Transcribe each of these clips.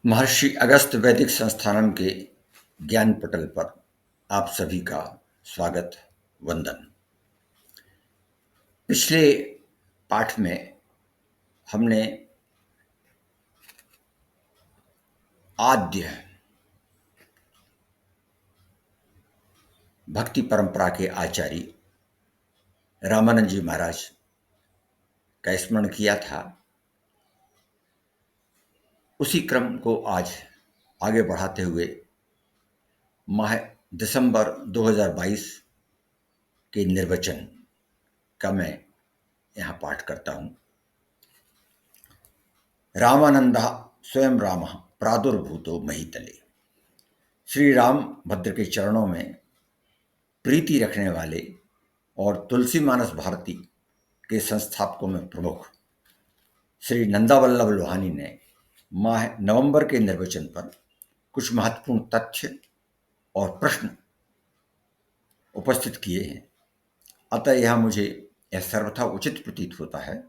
महर्षि अगस्त वैदिक संस्थानम के ज्ञान पटल पर आप सभी का स्वागत वंदन। पिछले पाठ में हमने आद्य भक्ति परंपरा के आचार्य रामानंद जी महाराज का स्मरण किया था। उसी क्रम को आज आगे बढ़ाते हुए माह दिसंबर 2022 के निर्वचन का मैं यहाँ पाठ करता हूँ। रामानंदः स्वयं रामः प्रादुर्भूतो महीतले। श्री राम भद्र के चरणों में प्रीति रखने वाले और तुलसी मानस भारती के संस्थापकों में प्रमुख श्री नंदावल्लभ लोहानी ने माह नवंबर के निर्वचन पर कुछ महत्वपूर्ण तथ्य और प्रश्न उपस्थित किए हैं। अतः यह मुझे यह सर्वथा उचित प्रतीत होता है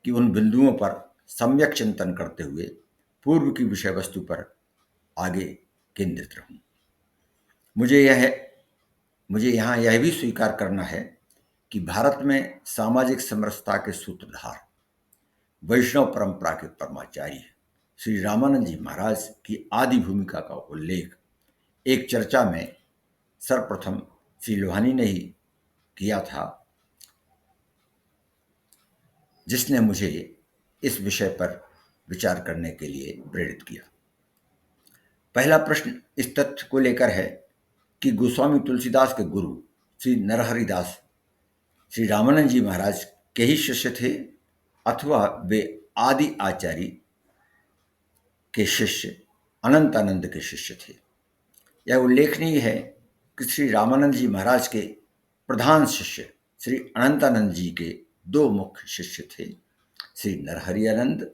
कि उन बिंदुओं पर सम्यक चिंतन करते हुए पूर्व की विषय वस्तु पर आगे केंद्रित रहूं। मुझे यहाँ यह भी स्वीकार करना है कि भारत में सामाजिक समरसता के सूत्रधार वैष्णव परंपरा के परमाचार्य श्री रामानंद जी महाराज की आदि भूमिका का उल्लेख एक चर्चा में सर्वप्रथम श्री लोहानी ने ही किया था, जिसने मुझे इस विषय पर विचार करने के लिए प्रेरित किया। पहला प्रश्न इस तथ्य को लेकर है कि गोस्वामी तुलसीदास के गुरु श्री नरहरिदास श्री रामानंद जी महाराज के ही शिष्य थे अथवा वे आदि आचार्य के शिष्य अनंतानंद के शिष्य थे। यह उल्लेखनीय है कि श्री रामानंद जी महाराज के प्रधान शिष्य श्री अनंतानंद जी के दो मुख्य शिष्य थे, श्री नरहरियानंद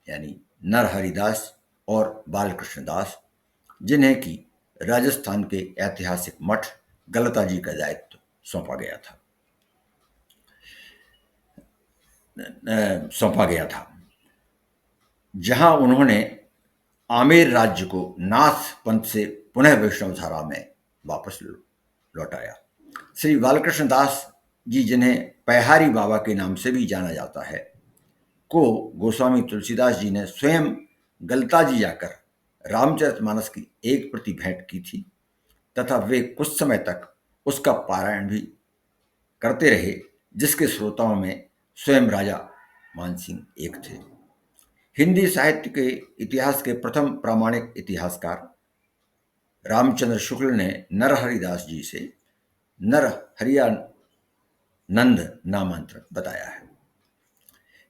यानी नरहरिदास और बालकृष्ण दास, जिन्हें कि राजस्थान के ऐतिहासिक मठ गलता जी का दायित्व सौंपा गया था, जहां उन्होंने आमेर राज्य को नाथ पंथ से पुनः वैष्णव धारा में वापस लौटाया। श्री बालकृष्ण दास जी, जिन्हें पैहारी बाबा के नाम से भी जाना जाता है, को गोस्वामी तुलसीदास जी ने स्वयं गलता जी जाकर रामचरितमानस की एक प्रति भेंट की थी तथा वे कुछ समय तक उसका पारायण भी करते रहे, जिसके श्रोताओं में स्वयं राजा मानसिंह एक थे। हिंदी साहित्य के इतिहास के प्रथम प्रामाणिक इतिहासकार रामचंद्र शुक्ल ने नरहरिदास जी से नरहरियानंद नामांतर बताया है।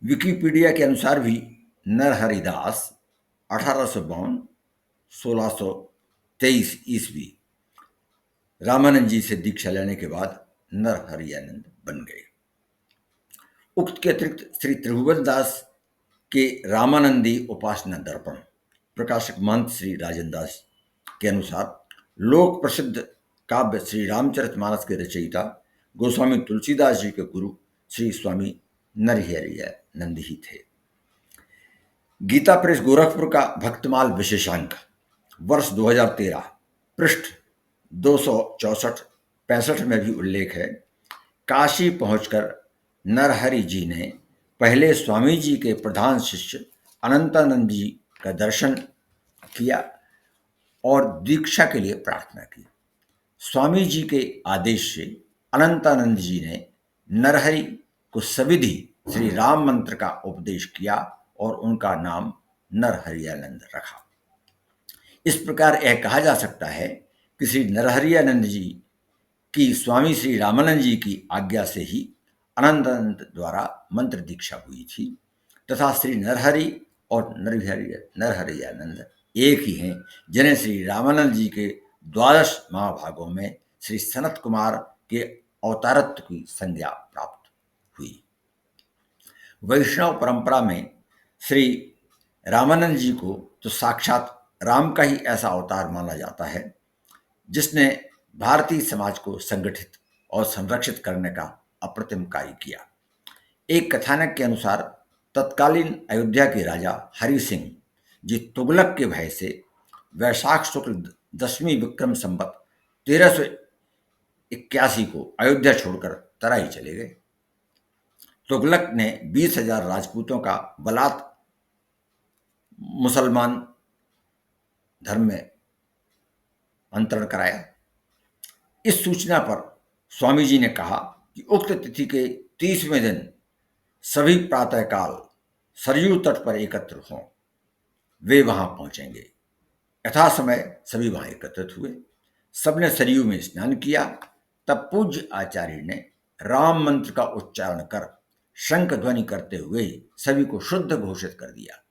विकिपीडिया के अनुसार भी नरहरिदास 1852-1623 ईस्वी रामानंद जी से दीक्षा लेने के बाद नरहरियानंद बन गए। उक्त के अतिरिक्त श्री त्रिभुवन दास के रामानंदी उपासना दर्पण प्रकाशक महंत श्री राजन दास के अनुसार लोक प्रसिद्ध काव्य श्री रामचरितमानस के रचयिता गोस्वामी तुलसीदास जी के गुरु श्री स्वामी नरहरियानंद ही थे। गीता प्रेस गोरखपुर का भक्तमाल विशेषांक वर्ष 2013 पृष्ठ 264-65 में भी उल्लेख है, काशी पहुंचकर नरहरि जी ने पहले स्वामी जी के प्रधान शिष्य अनंतानंद जी का दर्शन किया और दीक्षा के लिए प्रार्थना की। स्वामी जी के आदेश से अनंतानंद जी ने नरहरि को सविधि श्री राम मंत्र का उपदेश किया और उनका नाम नरहरियानंद रखा। इस प्रकार यह कहा जा सकता है कि श्री नरहरियानंद जी की स्वामी श्री रामानंद जी की आज्ञा से ही अनंतानंद द्वारा मंत्र दीक्षा हुई थी तथा श्री नरहरि और नरहरियानंद एक ही हैं, जिन्हें श्री रामानंद जी के 12 महाभागों में श्री सनत कुमार के अवतारत्व की संज्ञा प्राप्त हुई। वैष्णव परंपरा में श्री रामानंद जी को तो साक्षात राम का ही ऐसा अवतार माना जाता है, जिसने भारतीय समाज को संगठित और संरक्षित करने का अप्रतिम कार्य किया। एक कथानक के अनुसार तत्कालीन अयोध्या के राजा हरि सिंह जी तुगलक के भय से वैशाख शुक्ल दशवीं विक्रम संवत 1381 को अयोध्या छोड़कर तराई चले गए। तुगलक ने 20,000 राजपूतों का बलात् मुसलमान धर्म में अंतरण कराया। इस सूचना पर स्वामी जी ने कहा कि उक्त तिथि के 30वें दिन सभी प्रातःकाल सरयू तट पर एकत्र हों, वे वहां पहुंचेंगे। यथा समय सभी वहां एकत्रित हुए, सबने सरयू में स्नान किया। तब पूज्य आचार्य ने राम मंत्र का उच्चारण कर शंख ध्वनि करते हुए सभी को शुद्ध घोषित कर दिया।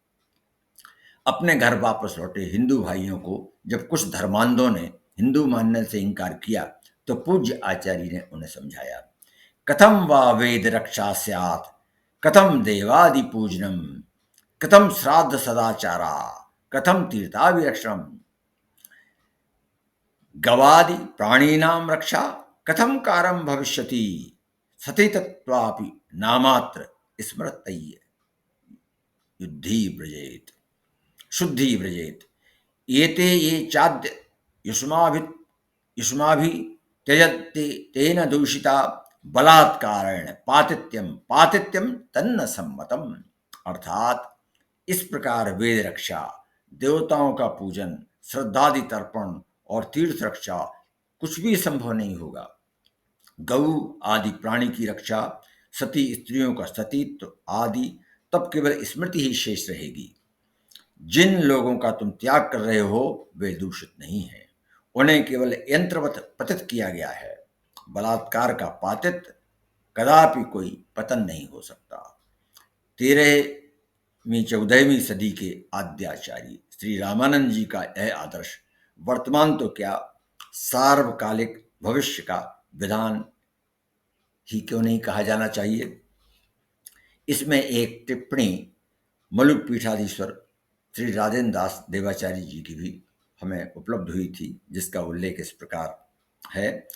अपने घर वापस लौटे हिंदू भाइयों को जब कुछ धर्मांधों ने हिंदू मानने से इनकार किया तो पूज्य आचार्य ने उन्हें समझाया, कथम वा वेद रक्षा स्यात्, कथम देवादि पूजनम, कथम श्राद्ध सदाचारा, कथम तीर्थाभिरक्षणम, गवादि प्राणीनाम रक्षा कथम कारम भविष्यति, सति तत्वापि नामात्र स्मृतय्य युद्धि व्रजेत शुद्धि व्रजेत, एते ये चाद्य युष्माभि त्यजते तेन दूषिता बलात्कारेण पातित्यम पातित्यम तन्न सम्मतम। अर्थात इस प्रकार वेद रक्षा, देवताओं का पूजन, श्रद्धादि तर्पण और तीर्थ रक्षा कुछ भी संभव नहीं होगा। गऊ आदि प्राणी की रक्षा, सती स्त्रियों का सतीत्व आदि तब केवल स्मृति ही शेष रहेगी। जिन लोगों का तुम त्याग कर रहे हो वे दूषित नहीं हैं, उन्हें केवल यंत्रवत पतित किया गया है। बलात्कार का पातित कदापि कोई पतन नहीं हो सकता। 13वीं-14वीं सदी के आद्याचार्य श्री रामानंद जी का यह आदर्श वर्तमान तो क्या सार्वकालिक भविष्य का विधान ही क्यों नहीं कहा जाना चाहिए। इसमें एक टिप्पणी मलुक पीठाधीश्वर श्री राजेंद्र दास देवाचार्य जी की भी हमें उपलब्ध हुई थी, जिसका उल्लेख इस प्रकार है।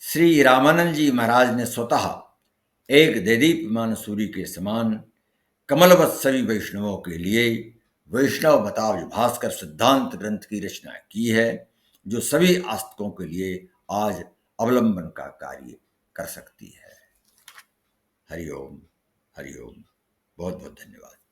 श्री रामानंद जी महाराज ने स्वतः एक देदीप्यमान सूर्य के समान कमलवत सभी वैष्णवों के लिए वैष्णव बताव भास्कर सिद्धांत ग्रंथ की रचना की है, जो सभी आस्तिकों के लिए आज अवलंबन का कार्य कर सकती है। हरिओम हरिओम। बहुत बहुत धन्यवाद।